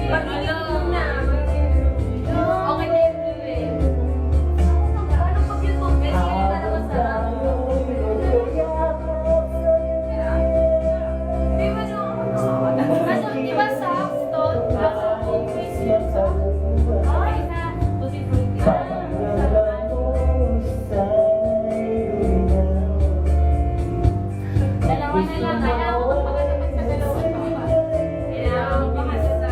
Pag-inom na. Okay na yung view eh. Paano pag yung book? Kasi yun na naman sarap. Di ba no? Ano, di ba sakto? Okay na. Tutti frutti. Dalawa na lang. Kailangan ko magpakatapat sa dalawa. Kailangan ko makasasa.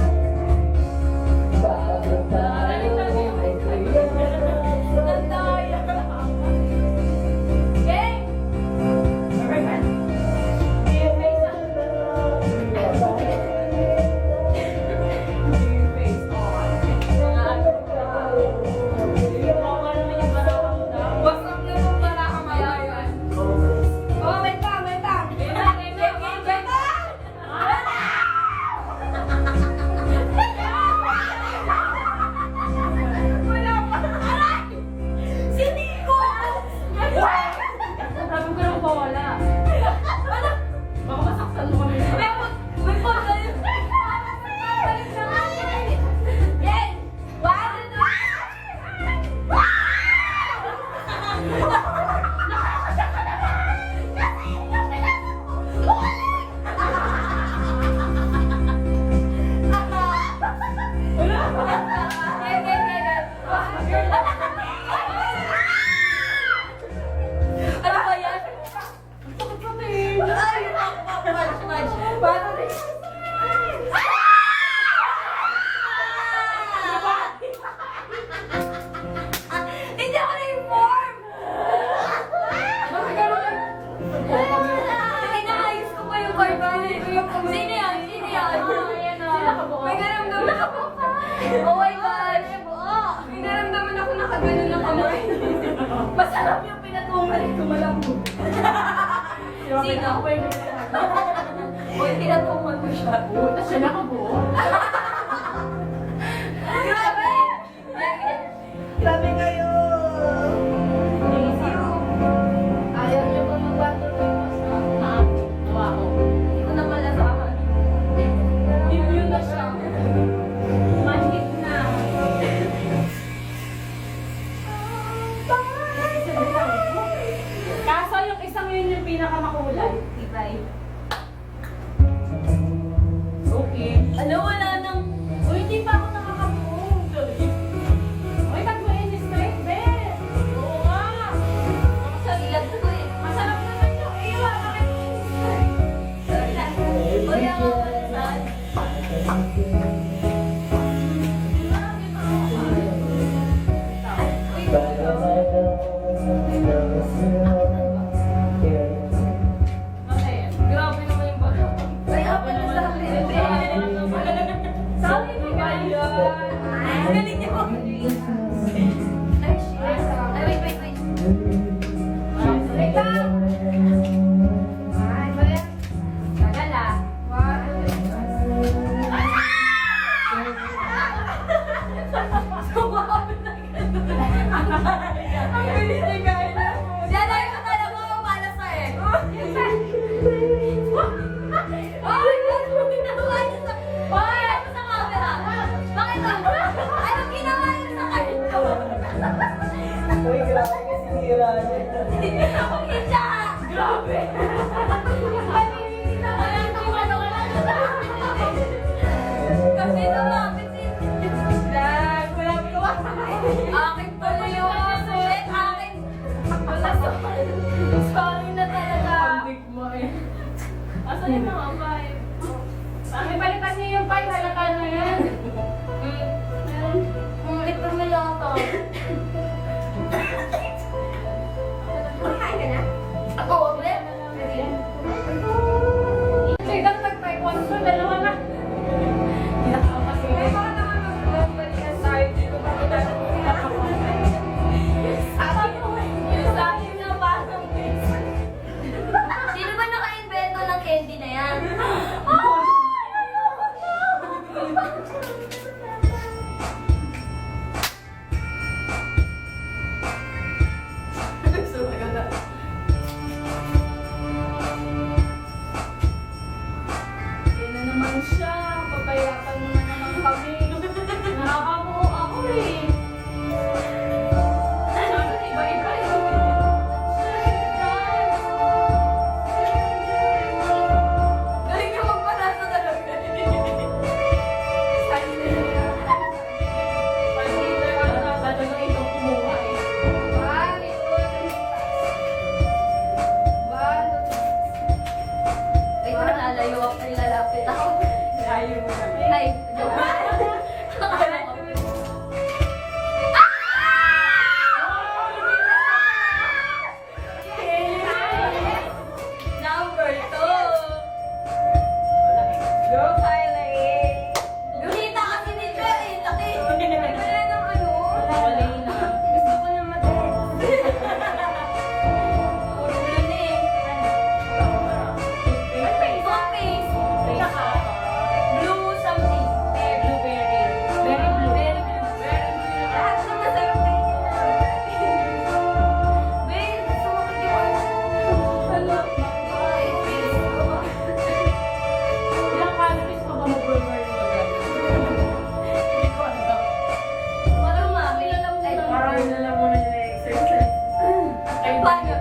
Hindi ako na-inform! Inaayos ko pa yung carbon. Sino yan? Sino yan? May naramdaman ako. Oh my gosh! May naramdaman ako nakaganon ng kamay. Masarap yung pinatungan ito malambot. Sino? Uy, pinatungan ko siya. Siya nakabuo. Grabe! Grabe kayo! Thank you. Ayaw niyo ba magpatuloy mo sa Wow. Hindi ko na malasahan. Yun na siya. Manhit na. Kaso yung isang yun yung pinakamakulay. Tibay. Okay. Ano, wala nang... Uy, hindi pa ako nakakabuo. Uy, nag-mainis na yun, be. Oo nga. Sa ilag ko eh. Masarap naman yung iwa. Bakit mainis na eh? Sorry na. Uy, ako malasahan. Okay. Grabe naman yung bago. Ay, apa na sa akin. Sabi ni Gaya. Ang galing niyo. Ay, shit. Ay, wait. Wait lang. Ay, wala. Tagal ah. Sumabit na ganun. Ang galing ni Gaya. Yan ay yung talaga ko para sa eh. Ay, ano ginawa niyo sa... Bakit ako sa camera? Bakit ako? Ano ginawa niyo sa kanya? Number 2. Go, Kylie. Gulita kasi nito eh. Laki. Wala nang ano. Wala na. Gusto ko na matiis. Puro ulo na eh. Toothpaste. Tsaka, blue something. Blueberry. Very blue. Very blue. Very blue. Lahat na masarap na yun. Babe, gusto mo kayo. Ano? Ay, please. Ilang calories pa ba mag-burger mo dyan? Hindi ko alam. Parang mami. Ay, Parang na lang muna nila exercise. Ay, paano?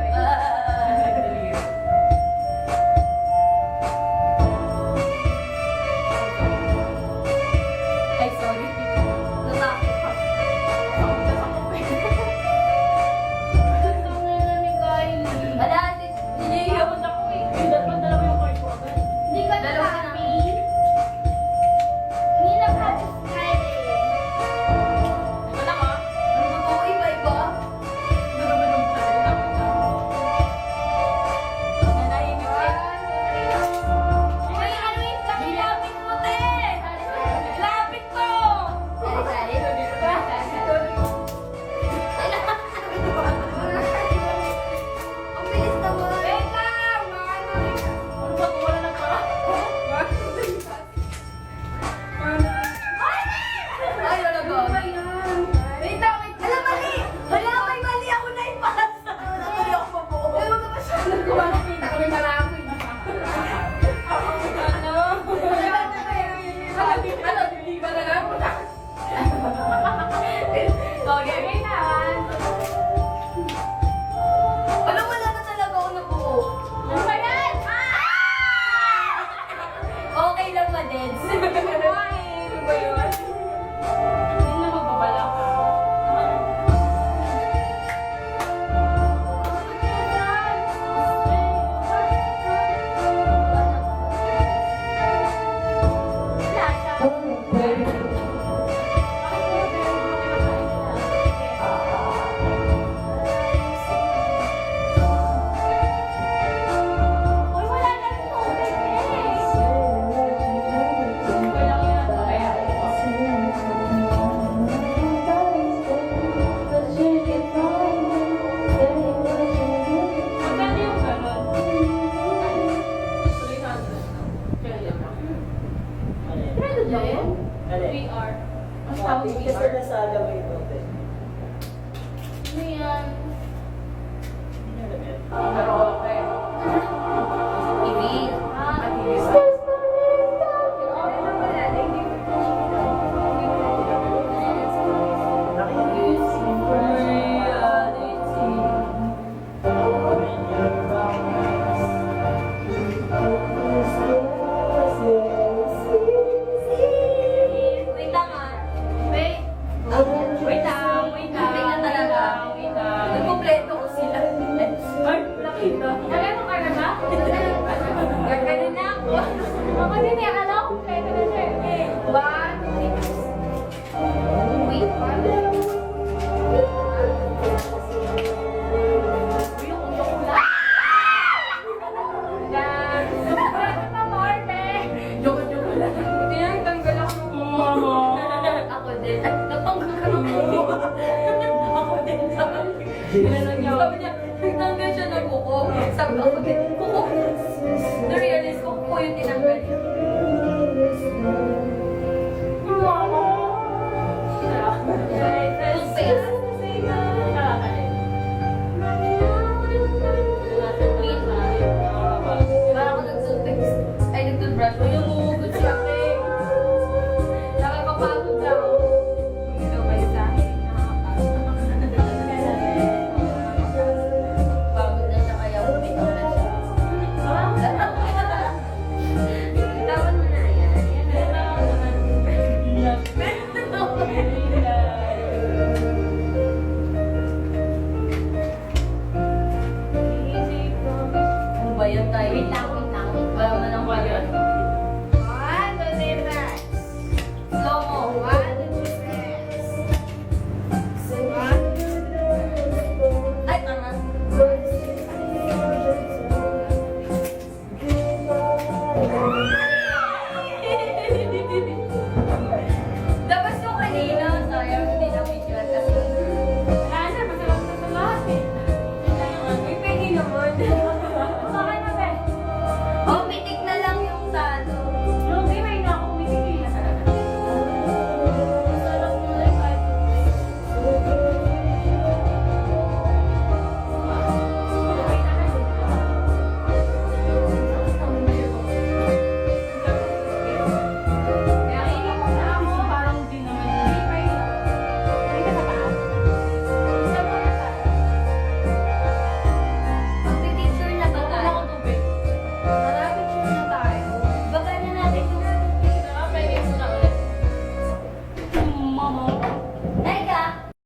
Ay, sorry. Natakot pa. Wala, hindi yun. Dalawa yung card ko agad. Hindi ka na happy. Hindi na happy Friday. Wala ka? Ano ba ito? Iba-iba? Nanahimik ka. Ay, ano yung kapilapit mo, te? Lapit ko! Sali-sali. Ang bilis naman. Wait lang! Mga ano rin. Ano ba kung wala ng para? Ay, wala ba? Wait lang, wait. Hala, mali! Hala, may mali ako na ipasa. Mali ako pa po. Ay, wag ka masyadong kumakita kami malaki. Ano? Hindi ba na lang? Okay, wait na. Ano, wala na talaga ako nabuo. Ano ba yan? Okay lang ba, Deds? Ay, ano ba yun? Hindi na magbabala ka. Uy, wala na rin tubig Magkano yung ganon? 300. VR. Mas tawag Kasi VR. nasala mo ito. Ano yan? Pero okay. Ibig. Wait lang ah. Wait. Wait lang. Wait lang talaga. Nagkumpleto ko sila. Ay, laki na. Kaya mo kaya na? Gagano na ako. Ako din eh, alam ko. Kaya na siya. One, wait. Tinatanggal ako ng Ako din. Natanggal ka ng Ako din. Sabi niya, nagtanggal siya ng kuko. Sabi ko, ako din, kuko. Na-realize ko, kuko yung tinanggal.